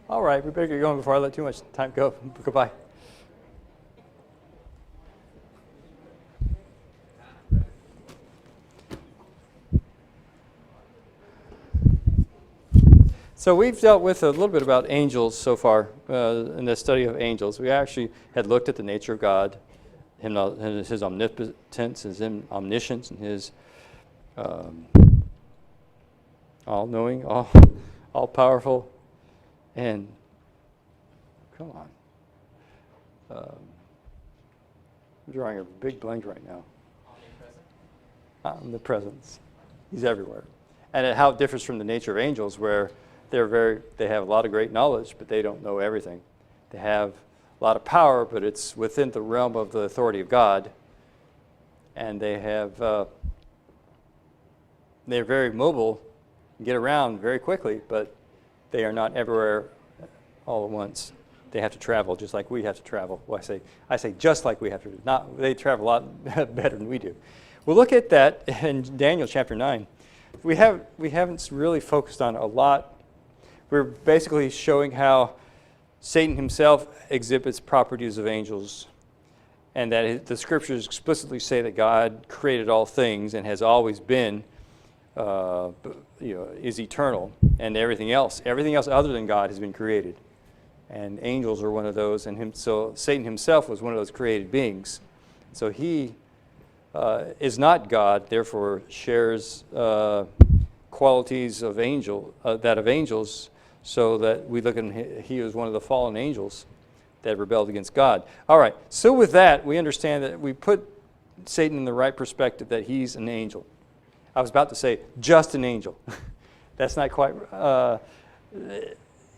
All right, we better get going before I let too much time go. Goodbye. So we've dealt with a little bit about angels so far in the study of angels. We actually had looked at the nature of God, his omnipotence, his omniscience, and his all-knowing, all-powerful, and come on. I'm drawing a big blank right now. Omnipresence. He's everywhere. And how it differs from the nature of angels, where they have a lot of great knowledge, but they don't know everything. They have a lot of power, but it's within the realm of the authority of God. And they're very mobile, get around very quickly, but they are not everywhere all at once. They have to travel just like we have to travel. Well, I say just like we have to. They travel a lot better than we do. We'll look at that in Daniel chapter 9. We haven't really focused on a lot. We're basically showing how Satan himself exhibits properties of angels, and that the scriptures explicitly say that God created all things and has always been, is eternal, and everything else other than God has been created. And angels are one of those, and so Satan himself was one of those created beings. So he is not God, therefore shares qualities of that of angels, so that we look at him, he was one of the fallen angels that rebelled against God. All right, so with that, we understand that we put Satan in the right perspective, that he's an angel. I was about to say, just an angel. That's not quite,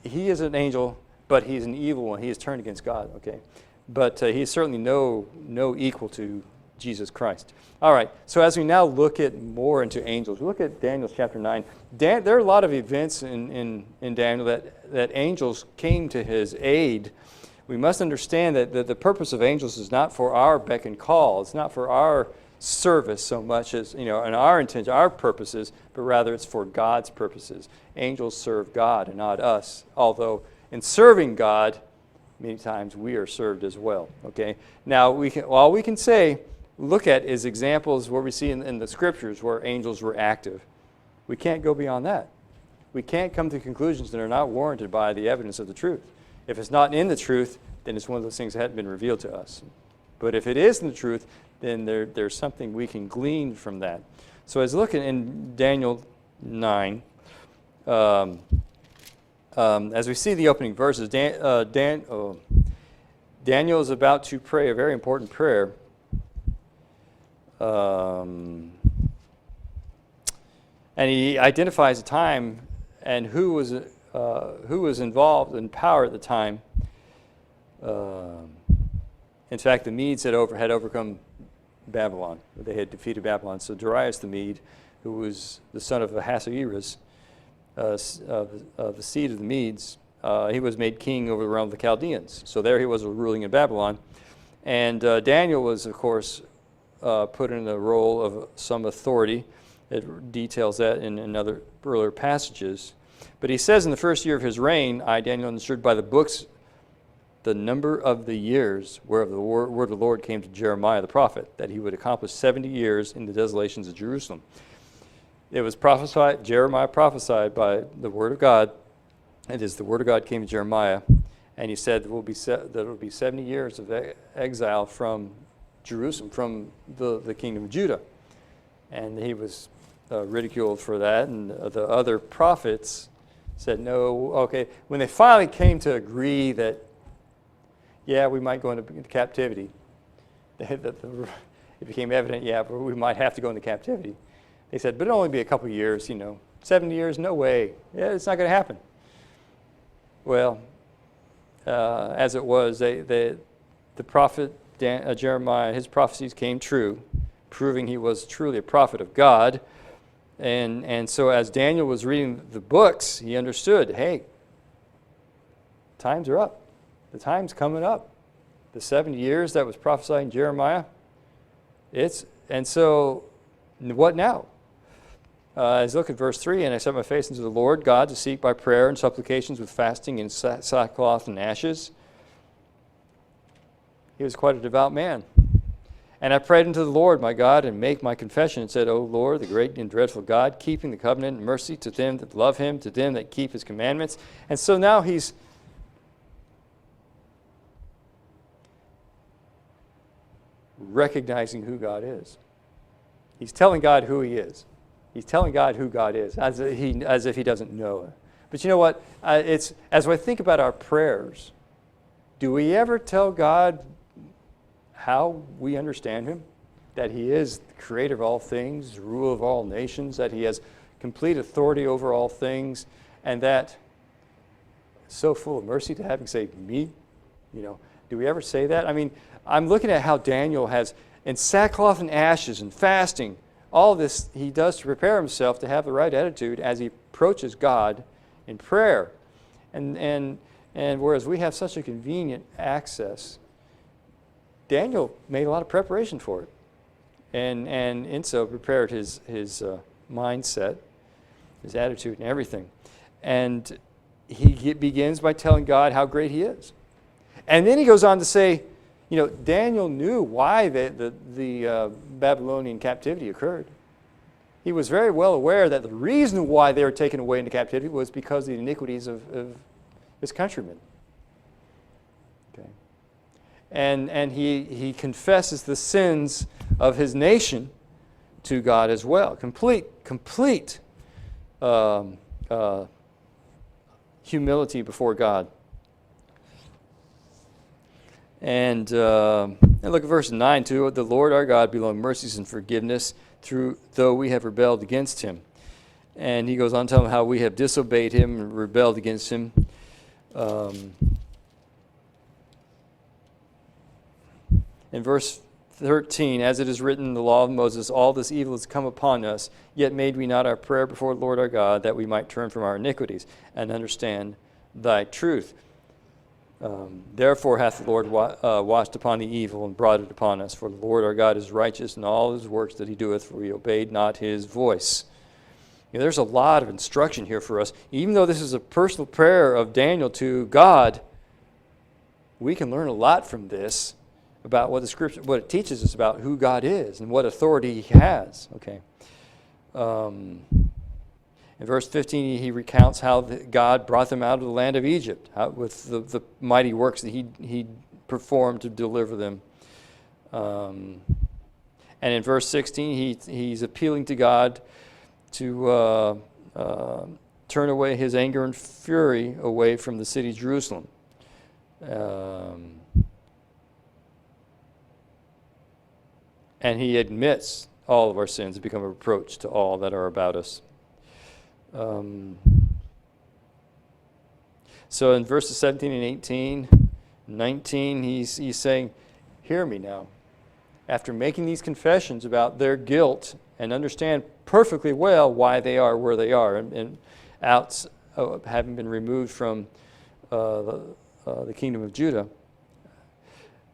he is an angel, but he's an evil one. He is turned against God, okay? But he is certainly no equal to Jesus Christ. All right, so as we now look at more into angels, we look at Daniel chapter 9. There are a lot of events in Daniel that angels came to his aid. We must understand that the purpose of angels is not for our beck and call. It's not for our service so much as, and our intention, our purposes, but rather it's for God's purposes. Angels serve God and not us, although in serving God, many times we are served as well, okay? Now, all we can look at is examples where we see in the scriptures where angels were active. We can't go beyond that. We can't come to conclusions that are not warranted by the evidence of the truth. If it's not in the truth, then it's one of those things that hadn't been revealed to us. But if it is in the truth, then there's something we can glean from that. So as looking in Daniel 9, as we see the opening verses, Daniel is about to pray a very important prayer. And he identifies a time and who was involved in power at the time. In fact, the Medes had overcome Babylon. They had defeated Babylon. So Darius the Mede, who was the son of Ahasuerus, of the seed of the Medes, he was made king over the realm of the Chaldeans. So there he was ruling in Babylon. And Daniel was, of course, put in the role of some authority. It details that in other earlier passages. But he says in the first year of his reign, I, Daniel, understood by the books the number of the years whereof the word of the Lord came to Jeremiah the prophet, that he would accomplish 70 years in the desolations of Jerusalem. It was prophesied, Jeremiah prophesied by the word of God. It is the word of God came to Jeremiah, and he said there will be 70 years of exile from Jerusalem, from the kingdom of Judah. And he was ridiculed for that, and the other prophets said, no, okay. When they finally came to agree that, yeah, we might go into captivity, it became evident, yeah, but we might have to go into captivity. They said, but it'll only be a couple of years, 70 years, no way. Yeah, it's not going to happen. Well, as it was, the prophet Jeremiah, his prophecies came true, proving he was truly a prophet of God. And so as Daniel was reading the books, he understood, hey, times are up. The time's coming up. The 70 years that was prophesied in Jeremiah, and so what now? As look at verse 3, and I set my face into the Lord God to seek by prayer and supplications with fasting and sackcloth and ashes. He was quite a devout man. And I prayed unto the Lord my God, and make my confession, and said, O Lord, the great and dreadful God, keeping the covenant and mercy to them that love him, to them that keep his commandments. And so now he's recognizing who God is. He's telling God who he is. He's telling God who God is, as if he doesn't know it. But you know what? As I think about our prayers, do we ever tell God how we understand him? That he is the creator of all things, the ruler of all nations, that he has complete authority over all things, and that so full of mercy to have him say, me? Do we ever say that? I mean, I'm looking at how Daniel has, in sackcloth and ashes and fasting, all this he does to prepare himself to have the right attitude as he approaches God in prayer. And whereas we have such a convenient access, Daniel made a lot of preparation for it, and so prepared his mindset, his attitude, and everything. And he begins by telling God how great he is, and then he goes on to say, Daniel knew why the Babylonian captivity occurred. He was very well aware that the reason why they were taken away into captivity was because of the iniquities of his countrymen. And he confesses the sins of his nation to God as well. Complete humility before God. And look at verse 9 too. The Lord our God be long mercies and forgiveness, though we have rebelled against him. And he goes on to tell him how we have disobeyed him and rebelled against him. In verse 13, as it is written in the law of Moses, all this evil has come upon us, yet made we not our prayer before the Lord our God, that we might turn from our iniquities and understand thy truth. Therefore hath the Lord watched upon the evil and brought it upon us. For the Lord our God is righteous in all his works that he doeth, for we obeyed not his voice. There's a lot of instruction here for us. Even though this is a personal prayer of Daniel to God, we can learn a lot from this about what the scripture, what it teaches us about who God is and what authority he has. Okay. In verse 15, he recounts how God brought them out of the land of Egypt with the mighty works that he performed to deliver them. And in verse 16, he's appealing to God to turn away his anger and fury away from the city Jerusalem. And he admits all of our sins have become a reproach to all that are about us. So in verses 17 and 18, 19, he's saying, hear me now. After making these confessions about their guilt and understand perfectly well why they are where they are and having been removed from the kingdom of Judah.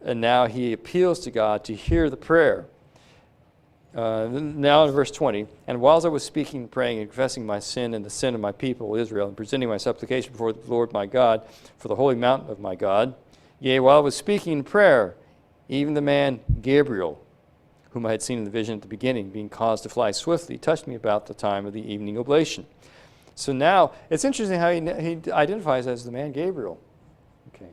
And now he appeals to God to hear the prayer. Now in verse 20, and whiles I was speaking, praying, and confessing my sin and the sin of my people Israel, and presenting my supplication before the Lord my God for the holy mountain of my God, yea, while I was speaking in prayer, even the man Gabriel, whom I had seen in the vision at the beginning, being caused to fly swiftly, touched me about the time of the evening oblation. So now, it's interesting how he identifies as the man Gabriel. Okay.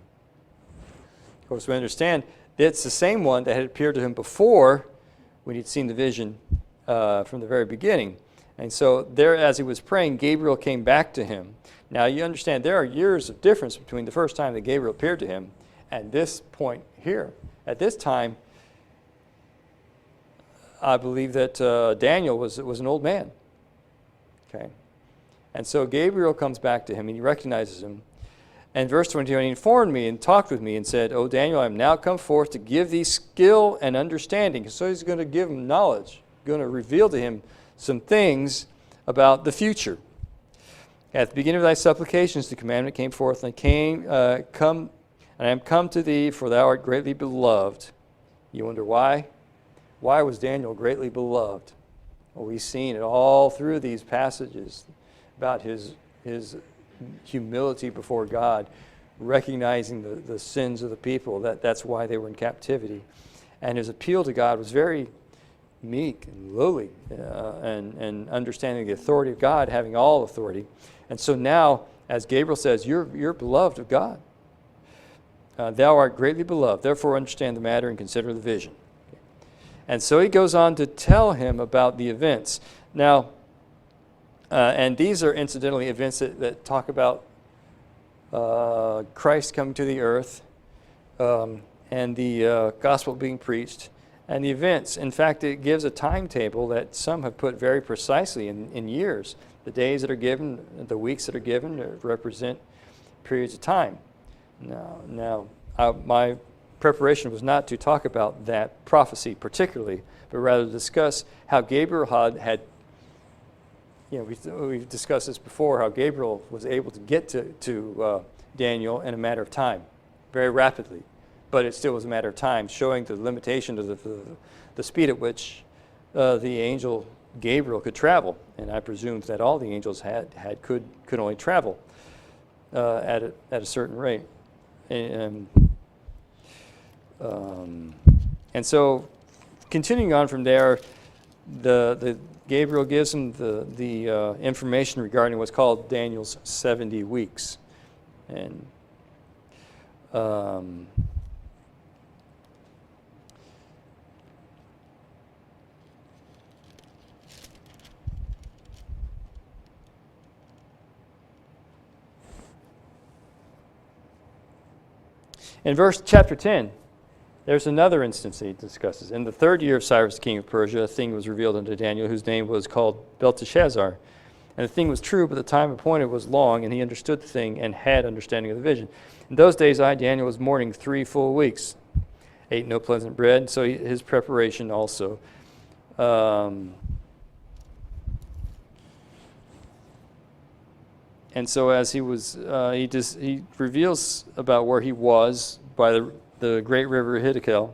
Of course, we understand it's the same one that had appeared to him before when he'd seen the vision from the very beginning. And so there, as he was praying, Gabriel came back to him. Now you understand there are years of difference between the first time that Gabriel appeared to him and this point here. At this time, I believe that Daniel was an old man. Okay. And so Gabriel comes back to him and he recognizes him. And verse 22, and he informed me and talked with me and said, O Daniel, I am now come forth to give thee skill and understanding. So he's going to give him knowledge, going to reveal to him some things about the future. At the beginning of thy supplications, the commandment came forth, and I am come to thee, for thou art greatly beloved. You wonder why? Why was Daniel greatly beloved? Well, we've seen it all through these passages about his humility before God, recognizing the sins of the people. That's why they were in captivity. And his appeal to God was very meek and lowly, and understanding the authority of God, having all authority. And so now, as Gabriel says, you're beloved of God. Thou art greatly beloved, therefore understand the matter and consider the vision. And so he goes on to tell him about the events. Now, and these are incidentally events that talk about Christ coming to the earth, and the gospel being preached, and the events. In fact, it gives a timetable that some have put very precisely in years. The days that are given, the weeks that are given represent periods of time. Now, my preparation was not to talk about that prophecy particularly, but rather to discuss how Gabriel had we've discussed this before, how Gabriel was able to get to Daniel in a matter of time, very rapidly. But it still was a matter of time, showing the limitation of the speed at which the angel Gabriel could travel. And I presume that all the angels could only travel at a certain rate. And so, continuing on from there, the Gabriel gives him the information regarding what's called Daniel's 70 weeks, and in chapter 10, there's another instance he discusses. In the 3rd year of Cyrus, king of Persia, a thing was revealed unto Daniel, whose name was called Belteshazzar. And the thing was true, but the time appointed was long, and he understood the thing and had understanding of the vision. In those days I, Daniel, was mourning 3 full weeks, ate no pleasant bread, so his preparation also. And so as he was, he reveals about where he was by the great river Hiddekel,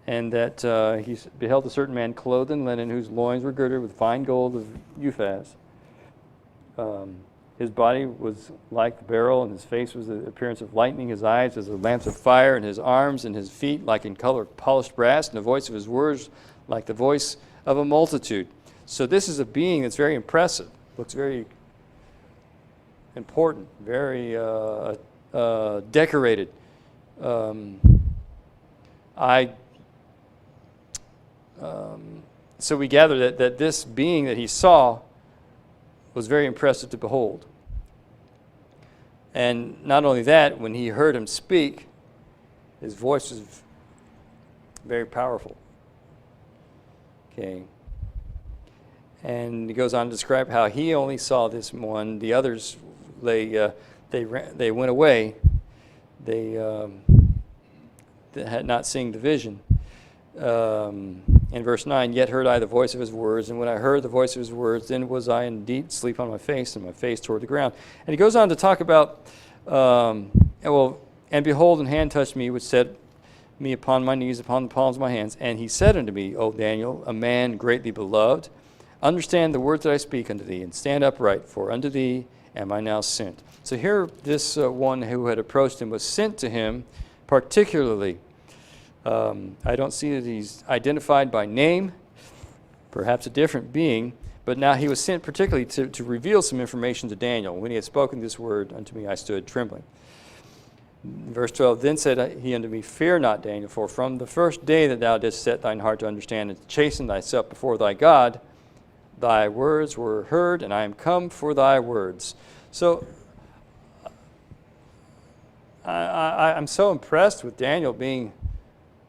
and that he beheld a certain man clothed in linen, whose loins were girded with fine gold of Uphaz. His body was like the beryl, and his face was the appearance of lightning, his eyes as the lamps of fire, and his arms and his feet like in color of polished brass, and the voice of his words like the voice of a multitude. So this is a being that's very impressive, looks very important, very decorated. So we gather that this being that he saw was very impressive to behold. And not only that, when he heard him speak, his voice was very powerful. Okay. And he goes on to describe how he only saw this one. The others, they went away. They had not seen the vision. In verse 9, yet heard I the voice of his words, and when I heard the voice of his words, then was I in deep sleep on my face, and my face toward the ground. And he goes on to talk about, and behold, an hand touched me, which set me upon my knees, upon the palms of my hands. And he said unto me, O Daniel, a man greatly beloved, understand the words that I speak unto thee, and stand upright, for unto thee am I now sent. So here, this one who had approached him was sent to him particularly. I don't see that he's identified by name, perhaps a different being, but now he was sent particularly to reveal some information to Daniel. When he had spoken this word unto me, I stood trembling. Verse 12, then said he unto me, fear not, Daniel, for from the first day that thou didst set thine heart to understand and to chasten thyself before thy God, thy words were heard, and I am come for thy words. So I'm so impressed with Daniel being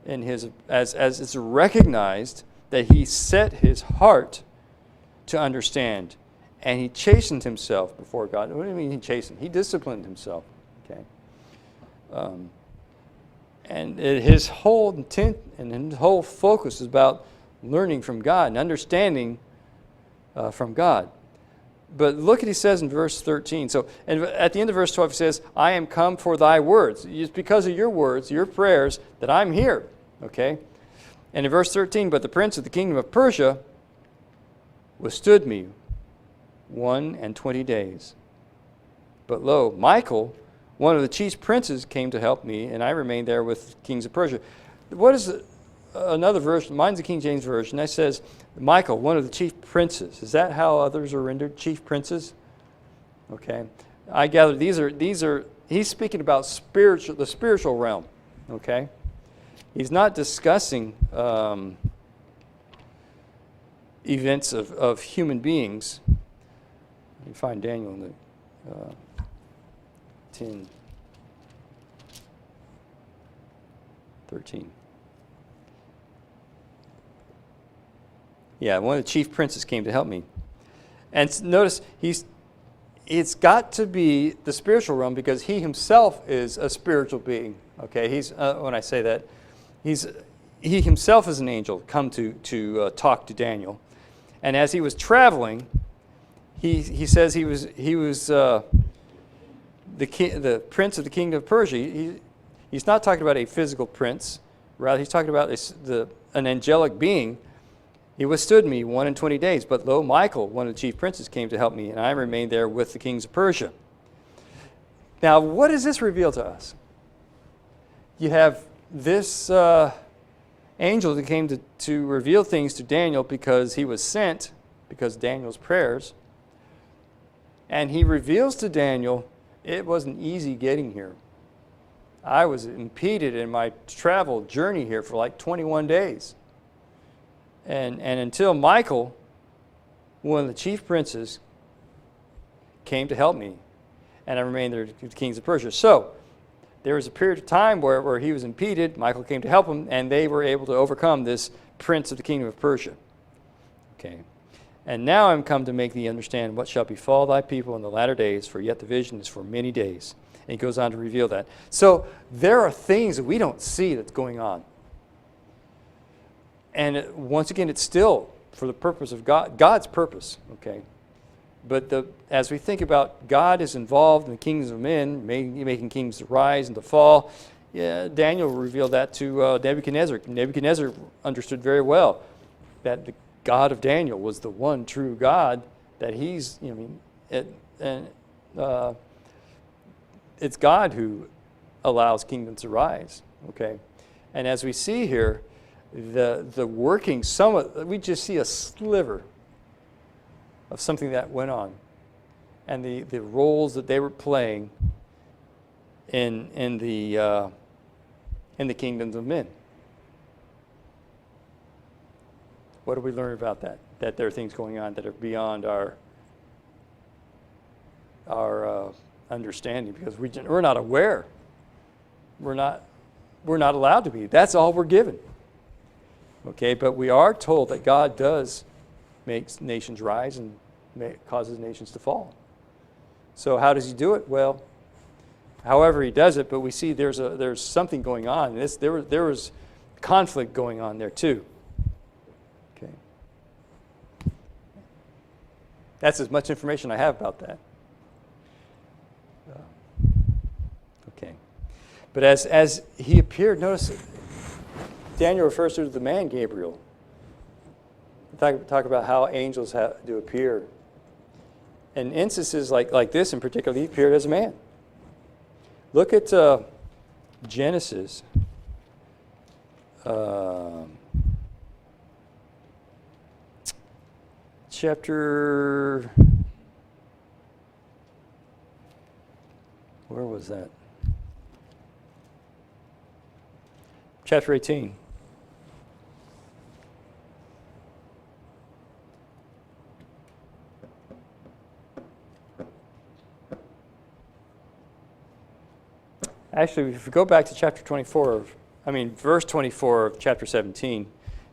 in his, as it's recognized that he set his heart to understand, and he chastened himself before God. What do you mean he chastened? He disciplined himself. Okay, and his whole intent and his whole focus is about learning from God and understanding from God. But look what he says in verse 13. So, and at the end of verse 12, he says, I am come for thy words. It's because of your words, your prayers, that I'm here. Okay? And in verse 13, but the prince of the kingdom of Persia withstood me 21 days. But lo, Michael, one of the chief princes, came to help me, and I remained there with kings of Persia. What is another version? Mine's the King James Version. That says, Michael, one of the chief princes. Is that how others are rendered? Chief princes? Okay. I gather these are. He's speaking about the spiritual realm. Okay. He's not discussing events of human beings. Let me find Daniel in the 10, 13. Yeah, one of the chief princes came to help me. And notice, it's got to be the spiritual realm because he himself is a spiritual being. Okay, when I say that, he himself is an angel come to talk to Daniel. And as he was traveling, he says he was the prince of the kingdom of Persia. He's not talking about a physical prince. Rather, he's talking about an angelic being. He withstood me 21 days. But lo, Michael, one of the chief princes, came to help me, and I remained there with the kings of Persia. Now, what does this reveal to us? You have this angel that came to reveal things to Daniel because he was sent, because of Daniel's prayers. And he reveals to Daniel, it wasn't easy getting here. I was impeded in my travel journey here for like 21 days. And until Michael, one of the chief princes, came to help me, and I remained there with the kings of Persia. So there was a period of time where he was impeded. Michael came to help him, and they were able to overcome this prince of the kingdom of Persia. Okay. And now I'm come to make thee understand what shall befall thy people in the latter days, for yet the vision is for many days. And he goes on to reveal that. So there are things that we don't see that's going on. And once again, it's still for the purpose of God, God's purpose, okay? But as we think about God is involved in the kingdoms of men, making kings to rise and to fall, Daniel revealed that to Nebuchadnezzar. Nebuchadnezzar understood very well that the God of Daniel was the one true God, that it's God who allows kingdoms to rise, okay? And as we see here, the working, we just see a sliver of something that went on, and the roles that they were playing in the kingdoms of men. What do we learn about that? That there are things going on that are beyond our understanding, because we're not aware. We're not allowed to be. That's all we're given. Okay, but we are told that God does make nations rise and causes nations to fall. So how does he do it? Well, however he does it, but we see there's something going on. There was conflict going on there too. Okay, that's as much information I have about that. Okay, but as he appeared, notice Daniel refers to the man Gabriel. Talk about how angels have to appear. And instances like this in particular, he appeared as a man. Look at Genesis. Chapter... Where was that? Chapter 18. Actually, if we go back to verse 24 of chapter 17,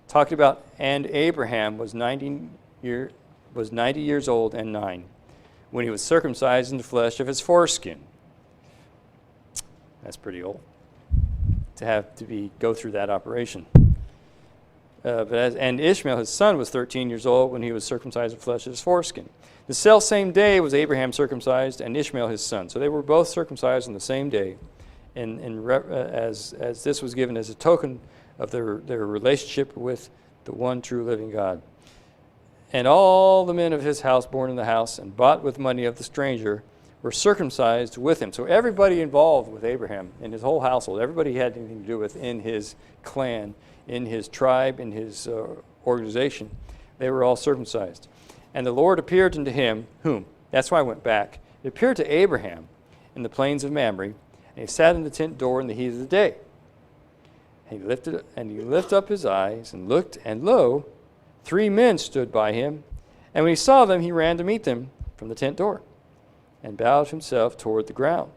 talking about, and Abraham was 90 years old and 9, when he was circumcised in the flesh of his foreskin. That's pretty old to have to go through that operation. And Ishmael, his son, was 13 years old when he was circumcised in the flesh of his foreskin. The selfsame day was Abraham circumcised, and Ishmael his son. So they were both circumcised on the same day, as this was given as a token of their relationship with the one true living God. And all the men of his house born in the house and bought with money of the stranger were circumcised with him. So everybody involved with Abraham in his whole household, everybody he had anything to do with in his clan, in his tribe, in his organization, they were all circumcised. And the Lord appeared unto him, whom? That's why I went back. It appeared to Abraham in the plains of Mamre, and he sat in the tent door in the heat of the day. And he lifted up his eyes and looked, and lo, 3 men stood by him. And when he saw them, he ran to meet them from the tent door and bowed himself toward the ground,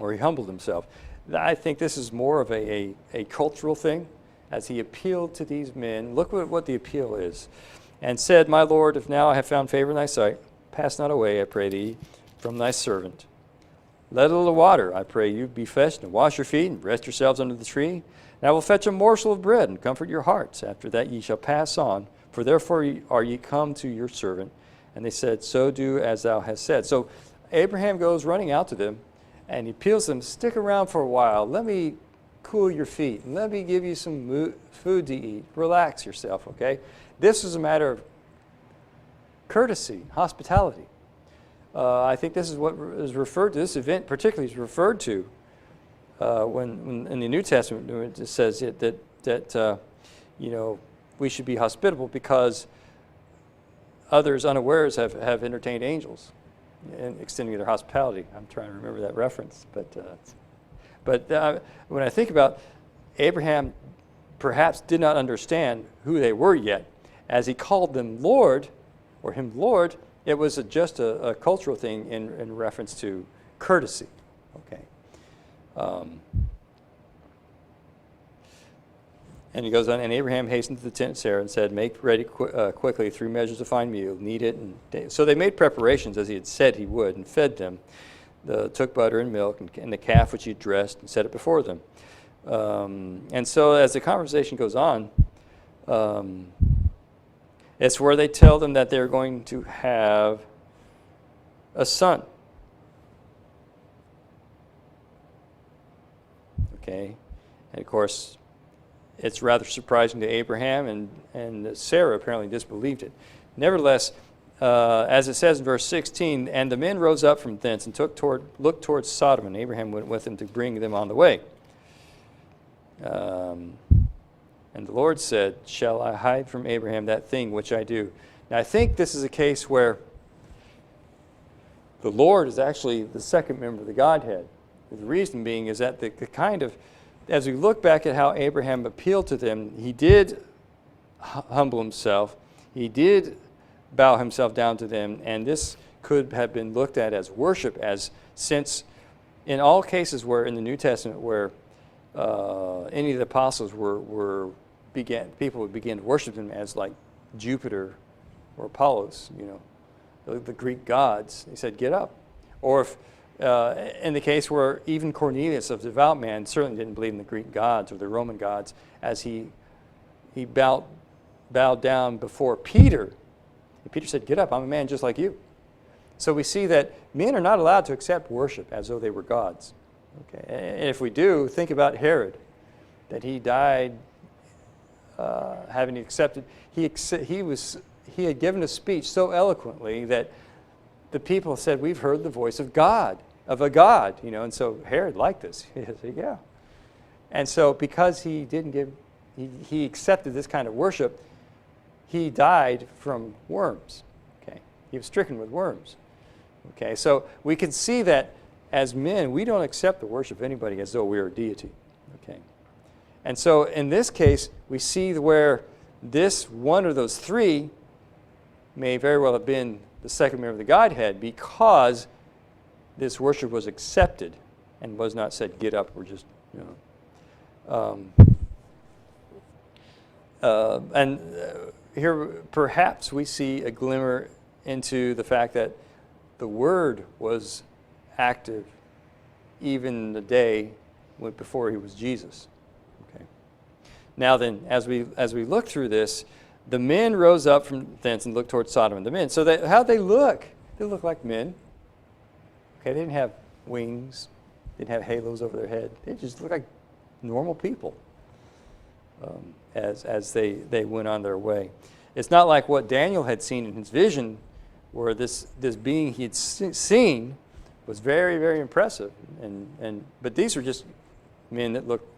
or he humbled himself. I think this is more of a cultural thing. As he appealed to these men, look what the appeal is, and said, My Lord, if now I have found favor in thy sight, pass not away, I pray thee, from thy servant. Let a little water, I pray you, be fetched, and wash your feet, and rest yourselves under the tree. And I will fetch a morsel of bread, and comfort your hearts. After that ye shall pass on, for therefore are ye come to your servant. And they said, So do as thou hast said. So Abraham goes running out to them, and he appeals to them, stick around for a while. Let me cool your feet, and let me give you some food to eat. Relax yourself, okay? This is a matter of courtesy, hospitality. I think this is what is referred to, this event particularly is referred to when in the New Testament it says that we should be hospitable because others unawares have entertained angels and extending their hospitality. I'm trying to remember that reference, but when I think about Abraham, perhaps did not understand who they were yet. As he called them Lord, or him Lord, it was just a cultural thing in reference to courtesy. Okay. And he goes on, and Abraham hastened to the tent of Sarah and said, Make ready quickly 3 measures of fine meal, knead it. So they made preparations as he had said he would, and fed them. Took butter and milk and the calf which he dressed and set it before them. And so as the conversation goes on, it's where they tell them that they're going to have a son. Okay, and of course, it's rather surprising to Abraham, and Sarah apparently disbelieved it. Nevertheless, as it says in verse 16, and the men rose up from thence and looked towards Sodom, and Abraham went with them to bring them on the way. And the Lord said, Shall I hide from Abraham that thing which I do? Now I think this is a case where the Lord is actually the second member of the Godhead. The reason being is that the kind of, as we look back at how Abraham appealed to them, he did humble himself. He did bow himself down to them, and this could have been looked at as worship, since in all cases where in the New Testament where any of the apostles people would begin to worship them as like Jupiter or Apollos, the Greek gods. They said, get up. Or if in the case where even Cornelius, a devout man, certainly didn't believe in the Greek gods or the Roman gods, as he bowed down before Peter. And Peter said, get up, I'm a man just like you. So we see that men are not allowed to accept worship as though they were gods. Okay, and if we do, think about Herod, that he died having accepted. He had given a speech so eloquently that the people said, "We've heard the voice of God, of a God," And so Herod liked this. He said, "Yeah," and so because he accepted this kind of worship, he died from worms. Okay, he was stricken with worms. Okay, so we can see that as men, we don't accept the worship of anybody as though we are a deity. Okay, and so in this case, we see where this one of those 3 may very well have been the second member of the Godhead, because this worship was accepted and was not said, "Get up," or just here perhaps we see a glimmer into the fact that the Word was active even the day before he was Jesus. Okay. Now then, as we look through this, the men rose up from thence and looked towards Sodom and the men. So how'd they look? They looked like men. Okay, they didn't have wings, didn't have halos over their head. They just looked like normal people as they went on their way. It's not like what Daniel had seen in his vision, where this being he had seen was very, very impressive. But these were just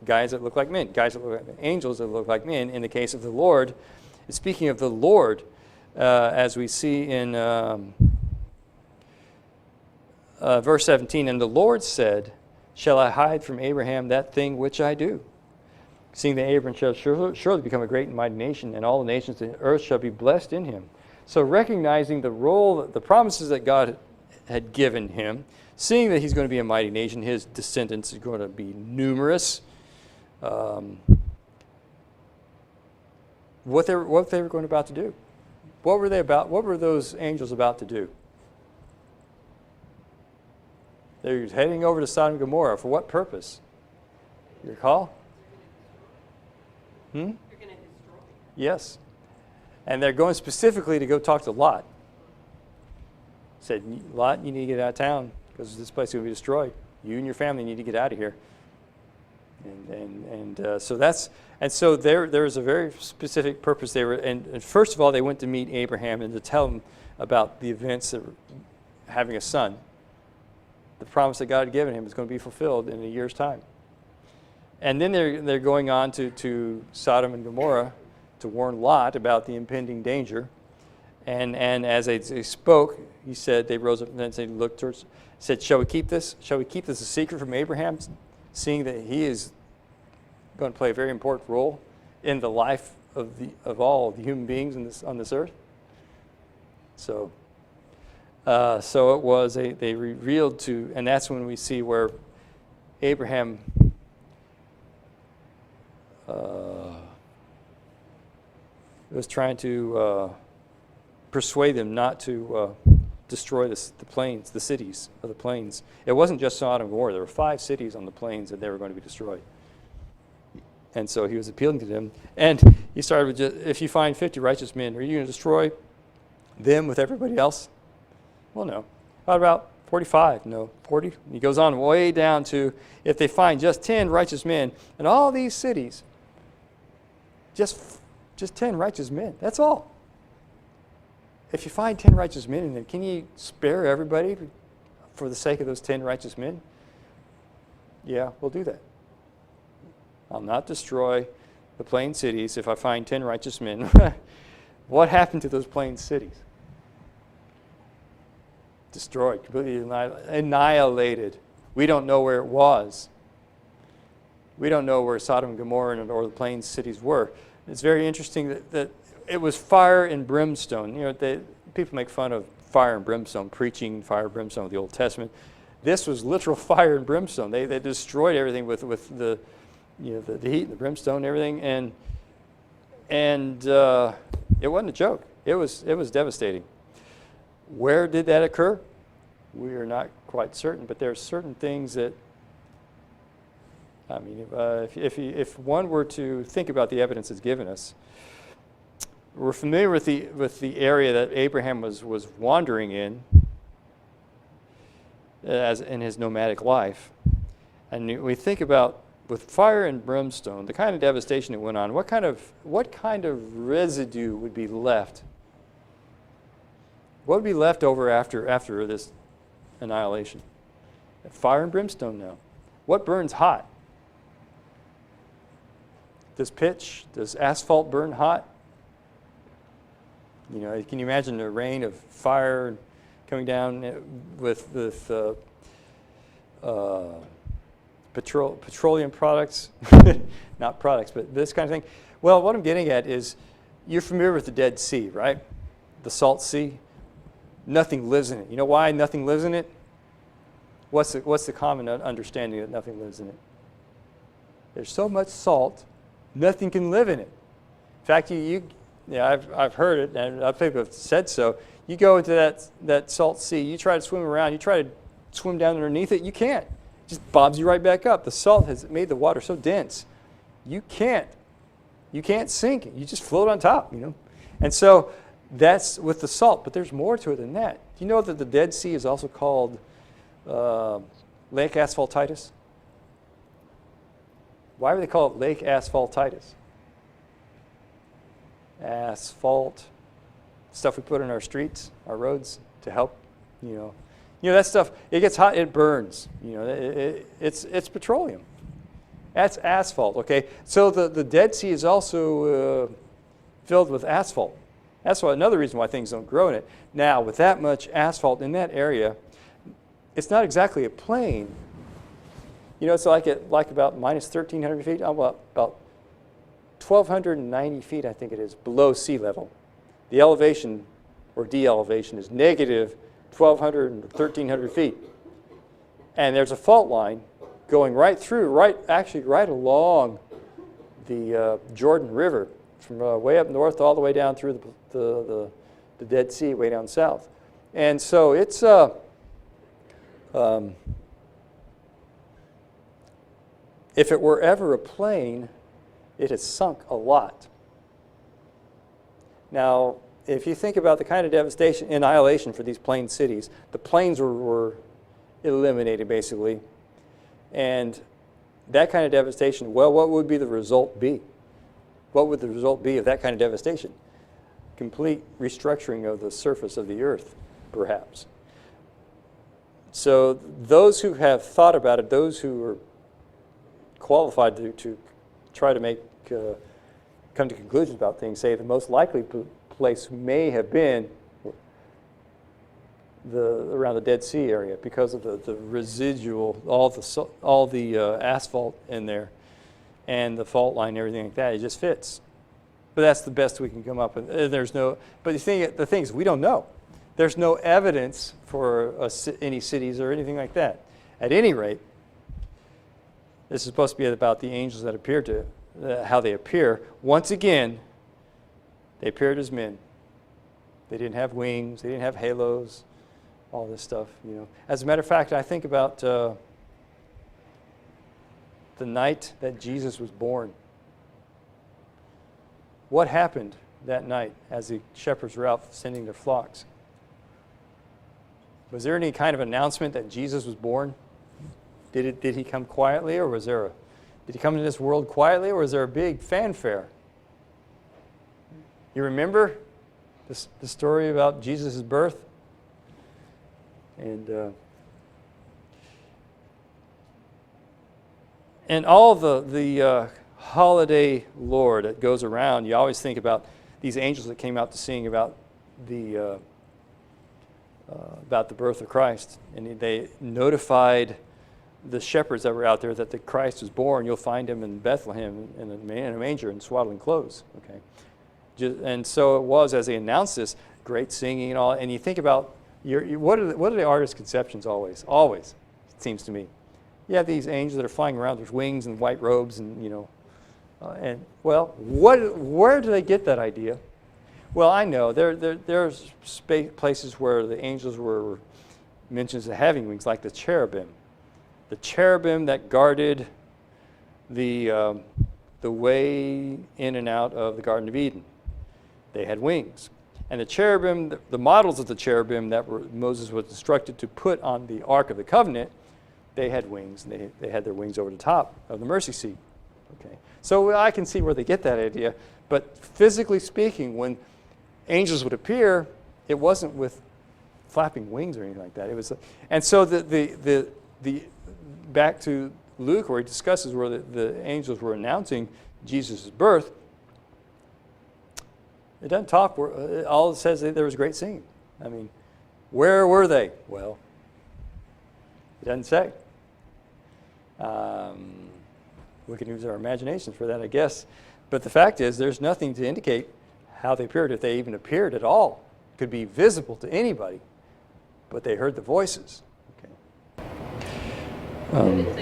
guys that look like men, guys that look like angels that look like men. In the case of the Lord, speaking of the Lord, as we see in verse 17, and the Lord said, shall I hide from Abraham that thing which I do? Seeing that Abraham shall surely become a great and mighty nation, and all the nations of the earth shall be blessed in him. So recognizing the role, the promises that God had given him, seeing that he's going to be a mighty nation, his descendants are going to be numerous. What they were going about to do? What were they about? What were those angels about to do? They're heading over to Sodom and Gomorrah. For what purpose? You recall? You're going to destroy. Yes. And they're going specifically to go talk to Lot. Said, Lot, you need to get out of town because this place is going to be destroyed. You and your family need to get out of here. So there is a very specific purpose. And first of all, they went to meet Abraham and to tell him about the events of having a son. The promise that God had given him is going to be fulfilled in a year's time. And then they're going on to Sodom and Gomorrah to warn Lot about the impending danger. And as they spoke, he said, they rose up and then they looked towards, said, shall we keep this? Shall we keep this a secret from Abraham, seeing that he is going to play a very important role in the life of all the human beings on this earth? So it was they revealed to, and that's when we see where Abraham was trying to persuade them not to destroy the plains, the cities of the plains. It wasn't just Sodom and Gomorrah. There were 5 cities on the plains that they were going to be destroyed. And so he was appealing to them. And he started with, if you find 50 righteous men, are you going to destroy them with everybody else? Well, no. How about 45? No. 40? He goes on way down to, if they find just 10 righteous men in all these cities, just 10 righteous men. That's all. If you find 10 righteous men in them, can you spare everybody for the sake of those 10 righteous men? Yeah, we'll do that. I'll not destroy the plain cities if I find 10 righteous men. What happened to those plain cities? Destroyed, completely annihilated. We don't know where it was. We don't know where Sodom and Gomorrah or the plain cities were. It's very interesting that it was fire and brimstone. You know, people make fun of fire and brimstone, preaching fire and brimstone of the Old Testament. This was literal fire and brimstone. They destroyed everything with the heat and the brimstone and everything, and it wasn't a joke. It was devastating. Where did that occur? We are not quite certain, but there are certain things that, I mean, if one were to think about the evidence it's given us, we're familiar with the area that Abraham was wandering in as in his nomadic life, and we think about with fire and brimstone, the kind of devastation that went on. What kind of residue would be left? What would be left over after this annihilation? Fire and brimstone now. What burns hot? Does pitch, does asphalt burn hot? You know, can you imagine the rain of fire coming down with petroleum products? Not products, but this kind of thing. Well, what I'm getting at is, you're familiar with the Dead Sea, right? The Salt Sea. Nothing lives in it. You know why nothing lives in it? What's the common understanding that nothing lives in it? There's so much salt, nothing can live in it. In fact, I've heard it, and other people have said so. You go into that salt sea, you try to swim around, you try to swim down underneath it, you can't. It just bobs you right back up. The salt has made the water so dense, you can't sink. You just float on top, you know. And so that's with the salt, but there's more to it than that. Do you know that the Dead Sea is also called lake asphaltitis? Why would they call it lake asphaltitis? asphalt, stuff we put on our streets, our roads to help, that stuff, it gets hot, it burns. It's petroleum. That's asphalt, okay? So the Dead Sea is also filled with asphalt. That's another reason why things don't grow in it. Now, with that much asphalt in that area, it's not exactly a plain. It's like about minus 1,300 feet, about 1,290 feet, I think it is, below sea level. The elevation or de-elevation is negative 1,200 and 1,300 feet. And there's a fault line going right along the Jordan River, from way up north all the way down through the Dead Sea, way down south. And so it's if it were ever a plain, it has sunk a lot. Now, if you think about the kind of devastation, annihilation for these plain cities, the plains were eliminated basically, and that kind of devastation, well, what would the result be? What would the result be of that kind of devastation? Complete restructuring of the surface of the earth, perhaps. So those who have thought about it, those who are qualified to try to come to conclusions about things, say the most likely place may have been around the Dead Sea area because of the residual, all the asphalt in there, and the fault line and everything like that. It just fits. But that's the best we can come up with. But the thing is, we don't know. There's no evidence for any cities or anything like that. At any rate, this is supposed to be about the angels that appear to, how they appear. Once again, they appeared as men. They didn't have wings. They didn't have halos. All this stuff, As a matter of fact, I think about the night that Jesus was born. What happened that night as the shepherds were out sending their flocks? Was there any kind of announcement that Jesus was born? Did he come quietly, or did he come into this world quietly, or was there a big fanfare? You remember the story about Jesus' birth? And all the holiday lore that goes around, you always think about these angels that came out to sing about the birth of Christ, and they notified the shepherds that were out there that the Christ was born. You'll find him in Bethlehem in a manger in swaddling clothes. Okay, and so it was as they announced this, great singing and all. And you think about what are the artist's conceptions always? Always, it seems to me. You have these angels that are flying around with wings and white robes, and where do they get that idea? Well, I know there's places where the angels were mentioned as having wings, like the cherubim that guarded the way in and out of the Garden of Eden. They had wings. And the cherubim, the models of the cherubim that Moses was instructed to put on the Ark of the Covenant, they had wings, and they had their wings over the top of the mercy seat. Okay, so I can see where they get that idea. But physically speaking, when angels would appear, it wasn't with flapping wings or anything like that. It was, and so the back to Luke, where he discusses where the angels were announcing Jesus' birth. It doesn't talk. All it says is there was great singing. I mean, where were they? Well, it doesn't say. We can use our imaginations for that, I guess. But the fact is, there's nothing to indicate how they appeared, if they even appeared at all. It could be visible to anybody, but they heard the voices. Okay. It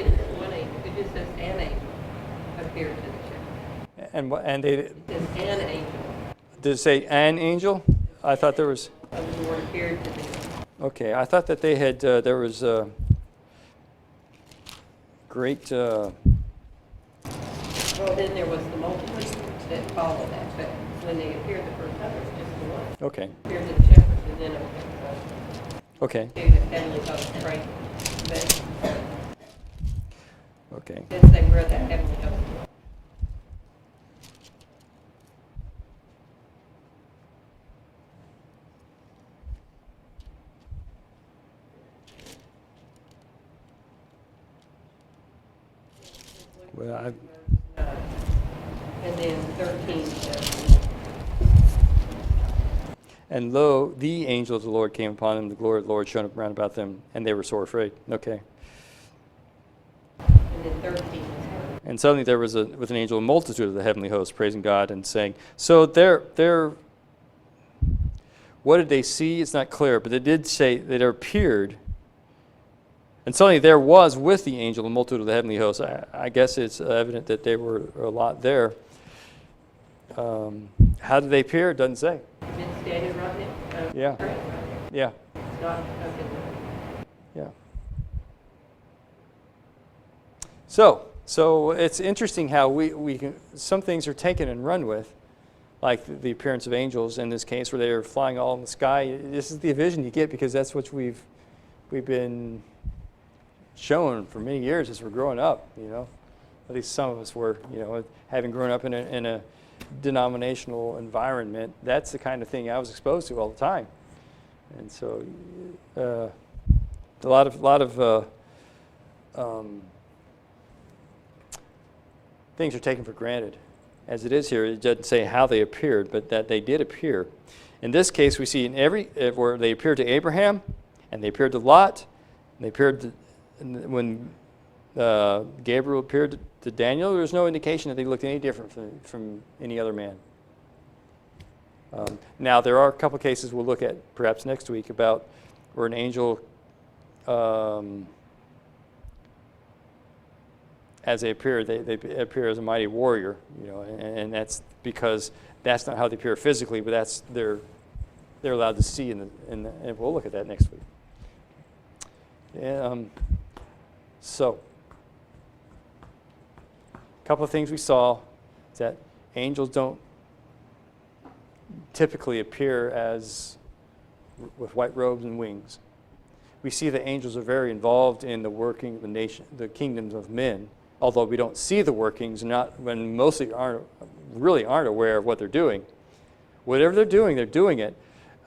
just says an angel appeared to the shepherds. And it says an angel. Did it say an angel? I thought there was. The Lord appeared to them. Okay, I thought that they had. There was great. Well, then there was the multitude that followed that, but when they appeared the first time, it was just the one. Okay. Appeared to the shepherds, and then it was okay. to the heavenly host, right? But okay. it didn't say where that heavenly host was. Well, And then 13 says, and lo, the angel of the Lord came upon them, the glory of the Lord shone round about them, and they were sore afraid. Okay. and then 13 is her. And suddenly there was with an angel a multitude of the heavenly hosts praising God and saying, so they're what did they see? It's not clear, but it did say that it appeared. And suddenly there was with the angel a multitude of the heavenly hosts. I guess it's evident that there were a lot there. How did they appear? It doesn't say. Men standing right now. Yeah. Right? Yeah. It's not open. Yeah. So it's interesting how we can, some things are taken and run with, like the appearance of angels in this case, where they are flying all in the sky. This is the vision you get because that's what we've been shown for many years as we're growing up. You know, at least some of us were. You know, having grown up in a denominational environment, that's the kind of thing I was exposed to all the time. And so, a lot of things are taken for granted. As it is here, it doesn't say how they appeared, but that they did appear. In this case, we see in where they appeared to Abraham, and they appeared to Lot, and they appeared when Gabriel appeared to Daniel. There's no indication that they looked any different from any other man. Now, there are a couple cases we'll look at perhaps next week about where an angel, as they appear, they appear as a mighty warrior, you know, and that's because that's not how they appear physically, but that's they're allowed to see, and we'll look at that next week. So, a couple of things we saw is that angels don't typically appear as with white robes and wings. We see that angels are very involved in the working of the kingdoms of men, although we don't see the workings, when mostly really aren't aware of what they're doing. Whatever they're doing it.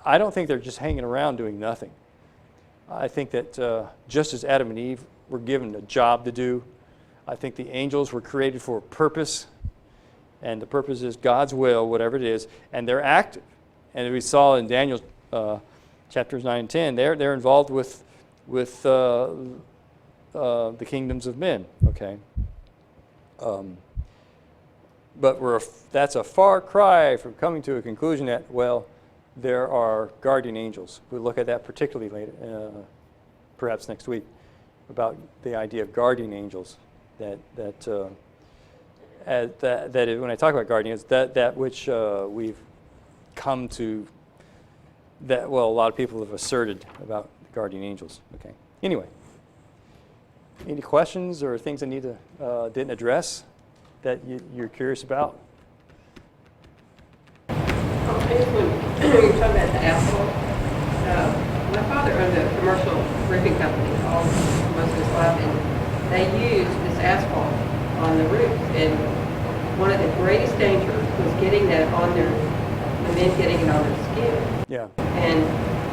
I don't think they're just hanging around doing nothing. I think that just as Adam and Eve were given a job to do, I think the angels were created for a purpose, and the purpose is God's will, whatever it is, and they're active. And we saw in Daniel chapters 9 and 10, they're involved with the kingdoms of men. Okay, but that's a far cry from coming to a conclusion that, well, there are guardian angels. We'll look at that particularly later, perhaps next week, about the idea of guardian angels. That when I talk about guardians, that which we've come to, that, well, a lot of people have asserted about guardian angels. Okay. Anyway, any questions or things I didn't address that you're curious about? I guess when you're talking about the asphalt, my father owned a commercial roofing company most of his life, and they used this asphalt on the roof. And one of the greatest dangers was getting that on the men getting it on their skin. Yeah. And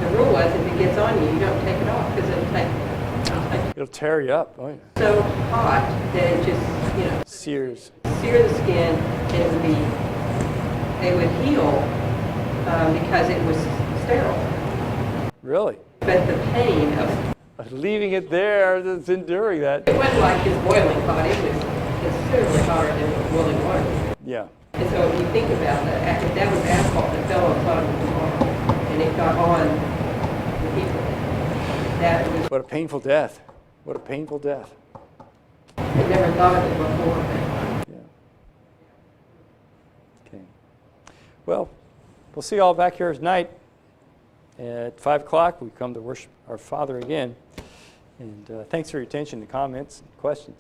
the rule was, if it gets on you, you don't take it off because It'll tear you up. Oh, yeah. so hot that it just, Sears. sear the skin, and it would be, they would heal because it was sterile. Really? But the pain of Leaving it there, that's enduring that. it wasn't like his boiling hot, it was considerably hotter than boiling water. Yeah. And so if you think about that, if that was asphalt that fell on top of the wall and it got on the people, that was, What a painful death. What a painful death. I never thought of it before. Yeah. Okay. Well, we'll see you all back here tonight at 5 o'clock. We come to worship our Father again. And thanks for your attention, the comments, and questions.